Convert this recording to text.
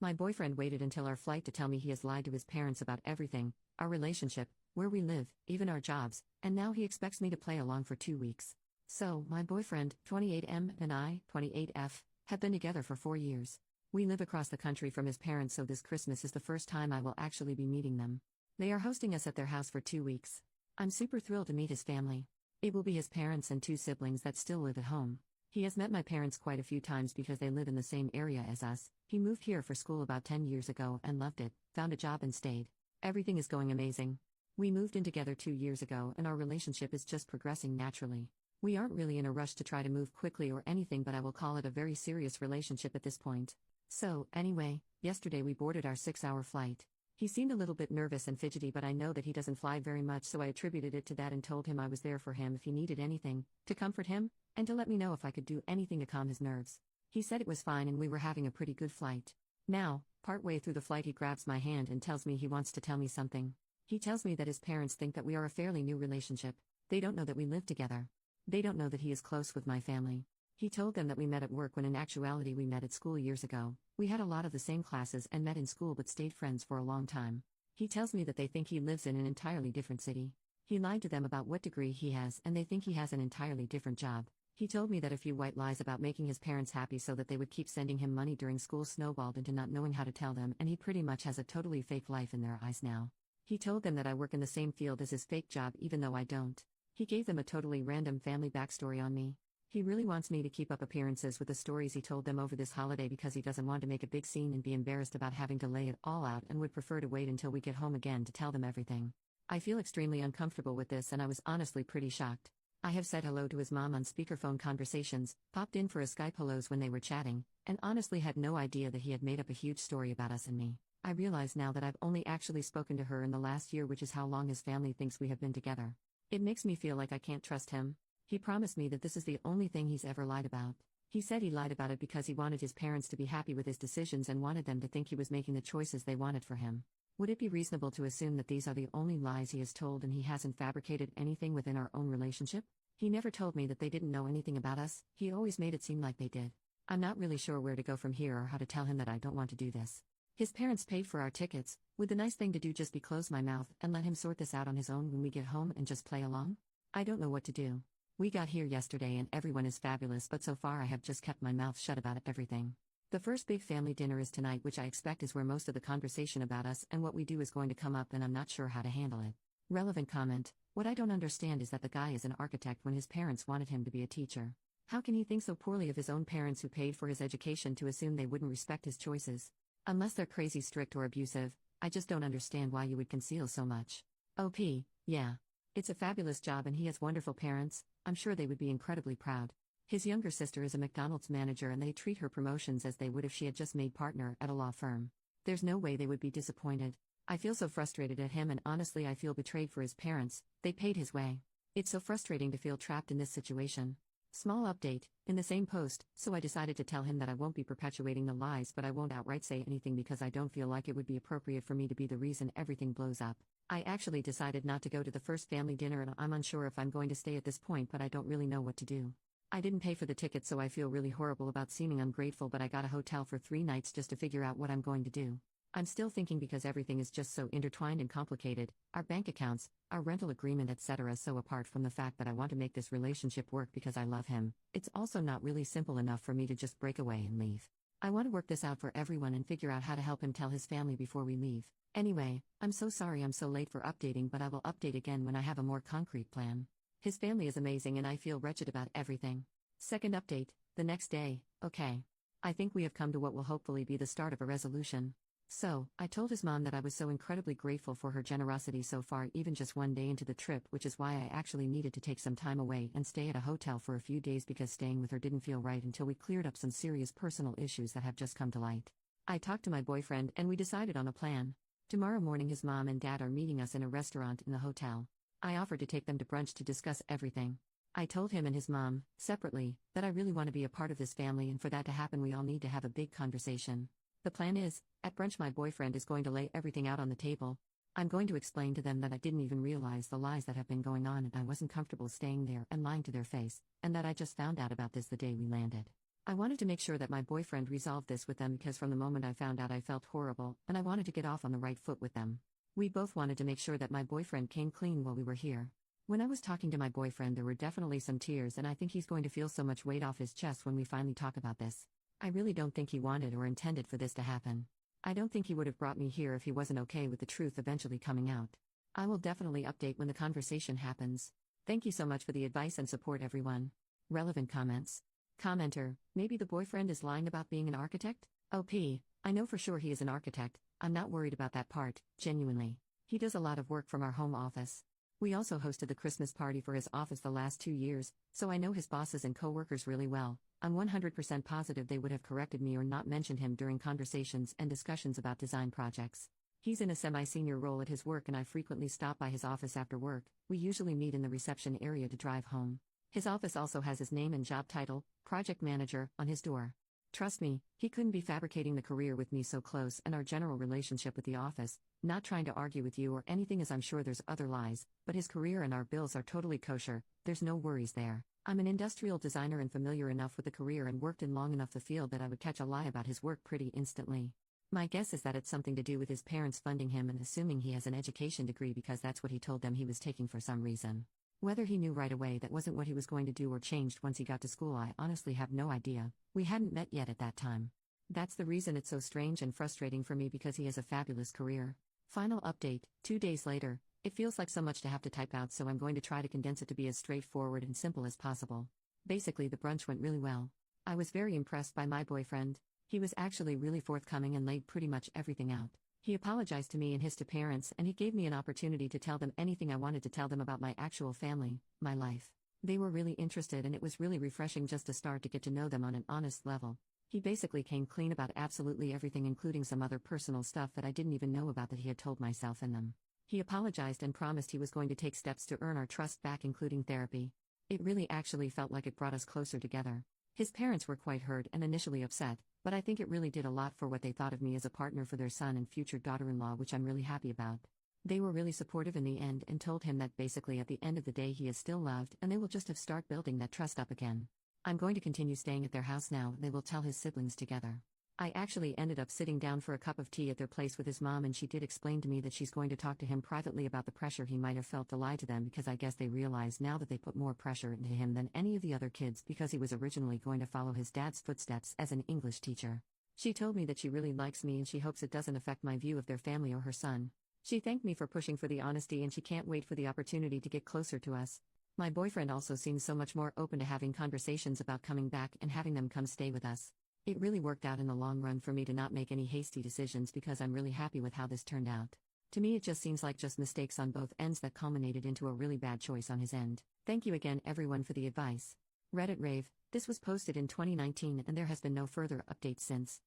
My boyfriend waited until our flight to tell me he has lied to his parents about everything: our relationship, where we live, even our jobs, and now he expects me to play along for 2 weeks. So, my boyfriend, 28M, and I, 28F, have been together for 4 years. We live across the country from his parents, so this Christmas is the first time I will actually be meeting them. They are hosting us at their house for 2 weeks. I'm super thrilled to meet his family. It will be his parents and 2 siblings that still live at home. He has met my parents quite a few times because they live in the same area as us. He moved here for school about 10 years ago and loved it, found a job and stayed. Everything is going amazing. We moved in together 2 years ago and our relationship is just progressing naturally. We aren't really in a rush to try to move quickly or anything, but I will call it a very serious relationship at this point. So, anyway, yesterday we boarded our 6-hour flight. He seemed a little bit nervous and fidgety, but I know that he doesn't fly very much, so I attributed it to that and told him I was there for him if he needed anything, to comfort him, and to let me know if I could do anything to calm his nerves. He said it was fine and we were having a pretty good flight. Now, partway through the flight he grabs my hand and tells me he wants to tell me something. He tells me that his parents think that we are a fairly new relationship. They don't know that we live together. They don't know that he is close with my family. He told them that we met at work when in actuality we met at school years ago. We had a lot of the same classes and met in school but stayed friends for a long time. He tells me that they think he lives in an entirely different city. He lied to them about what degree he has and they think he has an entirely different job. He told me that a few white lies about making his parents happy so that they would keep sending him money during school snowballed into not knowing how to tell them, and he pretty much has a totally fake life in their eyes now. He told them that I work in the same field as his fake job even though I don't. He gave them a totally random family backstory on me. He really wants me to keep up appearances with the stories he told them over this holiday because he doesn't want to make a big scene and be embarrassed about having to lay it all out and would prefer to wait until we get home again to tell them everything. I feel extremely uncomfortable with this and I was honestly pretty shocked. I have said hello to his mom on speakerphone conversations, popped in for a Skype hellos when they were chatting, and honestly had no idea that he had made up a huge story about us and me. I realize now that I've only actually spoken to her in the last year, which is how long his family thinks we have been together. It makes me feel like I can't trust him. He promised me that this is the only thing he's ever lied about. He said he lied about it because he wanted his parents to be happy with his decisions and wanted them to think he was making the choices they wanted for him. Would it be reasonable to assume that these are the only lies he has told and he hasn't fabricated anything within our own relationship? He never told me that they didn't know anything about us. He always made it seem like they did. I'm not really sure where to go from here or how to tell him that I don't want to do this. His parents paid for our tickets. Would the nice thing to do just be close my mouth and let him sort this out on his own when we get home and just play along? I don't know what to do. We got here yesterday and everyone is fabulous, but so far I have just kept my mouth shut about everything. The first big family dinner is tonight, which I expect is where most of the conversation about us and what we do is going to come up, and I'm not sure how to handle it. Relevant comment: what I don't understand is that the guy is an architect when his parents wanted him to be a teacher. How can he think so poorly of his own parents who paid for his education to assume they wouldn't respect his choices? Unless they're crazy strict or abusive, I just don't understand why you would conceal so much. OP, yeah. It's a fabulous job and he has wonderful parents. I'm sure they would be incredibly proud. His younger sister is a McDonald's manager and they treat her promotions as they would if she had just made partner at a law firm. There's no way they would be disappointed. I feel so frustrated at him and honestly I feel betrayed for his parents. They paid his way. It's so frustrating to feel trapped in this situation. Small update, in the same post, so I decided to tell him that I won't be perpetuating the lies, but I won't outright say anything because I don't feel like it would be appropriate for me to be the reason everything blows up. I actually decided not to go to the first family dinner and I'm unsure if I'm going to stay at this point, but I don't really know what to do. I didn't pay for the ticket, so I feel really horrible about seeming ungrateful, but I got a hotel for 3 nights just to figure out what I'm going to do. I'm still thinking because everything is just so intertwined and complicated, our bank accounts, our rental agreement, etc. So apart from the fact that I want to make this relationship work because I love him, it's also not really simple enough for me to just break away and leave. I want to work this out for everyone and figure out how to help him tell his family before we leave. Anyway, I'm so sorry I'm so late for updating, but I will update again when I have a more concrete plan. His family is amazing and I feel wretched about everything. Second update, the next day. Okay. I think we have come to what will hopefully be the start of a resolution. So, I told his mom that I was so incredibly grateful for her generosity so far, even just 1 day into the trip, which is why I actually needed to take some time away and stay at a hotel for a few days because staying with her didn't feel right until we cleared up some serious personal issues that have just come to light. I talked to my boyfriend and we decided on a plan. Tomorrow morning his mom and dad are meeting us in a restaurant in the hotel. I offered to take them to brunch to discuss everything. I told him and his mom, separately, that I really want to be a part of this family, and for that to happen we all need to have a big conversation. The plan is, at brunch my boyfriend is going to lay everything out on the table. I'm going to explain to them that I didn't even realize the lies that have been going on and I wasn't comfortable staying there and lying to their face, and that I just found out about this the day we landed. I wanted to make sure that my boyfriend resolved this with them because from the moment I found out I felt horrible, and I wanted to get off on the right foot with them. We both wanted to make sure that my boyfriend came clean while we were here. When I was talking to my boyfriend, there were definitely some tears, and I think he's going to feel so much weight off his chest when we finally talk about this. I really don't think he wanted or intended for this to happen. I don't think he would have brought me here if he wasn't okay with the truth eventually coming out. I will definitely update when the conversation happens. Thank you so much for the advice and support, everyone. Relevant comments. Commenter, maybe the boyfriend is lying about being an architect? OP, I know for sure he is an architect. I'm not worried about that part, genuinely. He does a lot of work from our home office. We also hosted the Christmas party for his office the last 2 years, so I know his bosses and coworkers really well. I'm 100% positive they would have corrected me or not mentioned him during conversations and discussions about design projects. He's in a semi-senior role at his work and I frequently stop by his office after work. We usually meet in the reception area to drive home. His office also has his name and job title, project manager, on his door. Trust me, he couldn't be fabricating the career with me so close and our general relationship with the office, not trying to argue with you or anything as I'm sure there's other lies, but his career and our bills are totally kosher, there's no worries there. I'm an industrial designer and familiar enough with the career and worked in long enough the field that I would catch a lie about his work pretty instantly. My guess is that it's something to do with his parents funding him and assuming he has an education degree because that's what he told them he was taking for some reason. Whether he knew right away that wasn't what he was going to do or changed once he got to school, I honestly have no idea. We hadn't met yet at that time. That's the reason it's so strange and frustrating for me because he has a fabulous career. Final update, 2 days later. It feels like so much to have to type out, so I'm going to try to condense it to be as straightforward and simple as possible. Basically, the brunch went really well. I was very impressed by my boyfriend. He was actually really forthcoming and laid pretty much everything out. He apologized to me and his to parents, and he gave me an opportunity to tell them anything I wanted to tell them about my actual family, my life. They were really interested, and it was really refreshing just to start to get to know them on an honest level. He basically came clean about absolutely everything, including some other personal stuff that I didn't even know about that he had told myself and them. He apologized and promised he was going to take steps to earn our trust back, including therapy. It really actually felt like it brought us closer together. His parents were quite hurt and initially upset, but I think it really did a lot for what they thought of me as a partner for their son and future daughter-in-law, which I'm really happy about. They were really supportive in the end and told him that basically at the end of the day he is still loved and they will just have start building that trust up again. I'm going to continue staying at their house now, and they will tell his siblings together. I actually ended up sitting down for a cup of tea at their place with his mom, and she did explain to me that she's going to talk to him privately about the pressure he might have felt to lie to them, because I guess they realize now that they put more pressure into him than any of the other kids because he was originally going to follow his dad's footsteps as an English teacher. She told me that she really likes me and she hopes it doesn't affect my view of their family or her son. She thanked me for pushing for the honesty and she can't wait for the opportunity to get closer to us. My boyfriend also seems so much more open to having conversations about coming back and having them come stay with us. It really worked out in the long run for me to not make any hasty decisions because I'm really happy with how this turned out. To me, it just seems like just mistakes on both ends that culminated into a really bad choice on his end. Thank you again, everyone, for the advice. Reddit Rave, this was posted in 2019 and there has been no further updates since.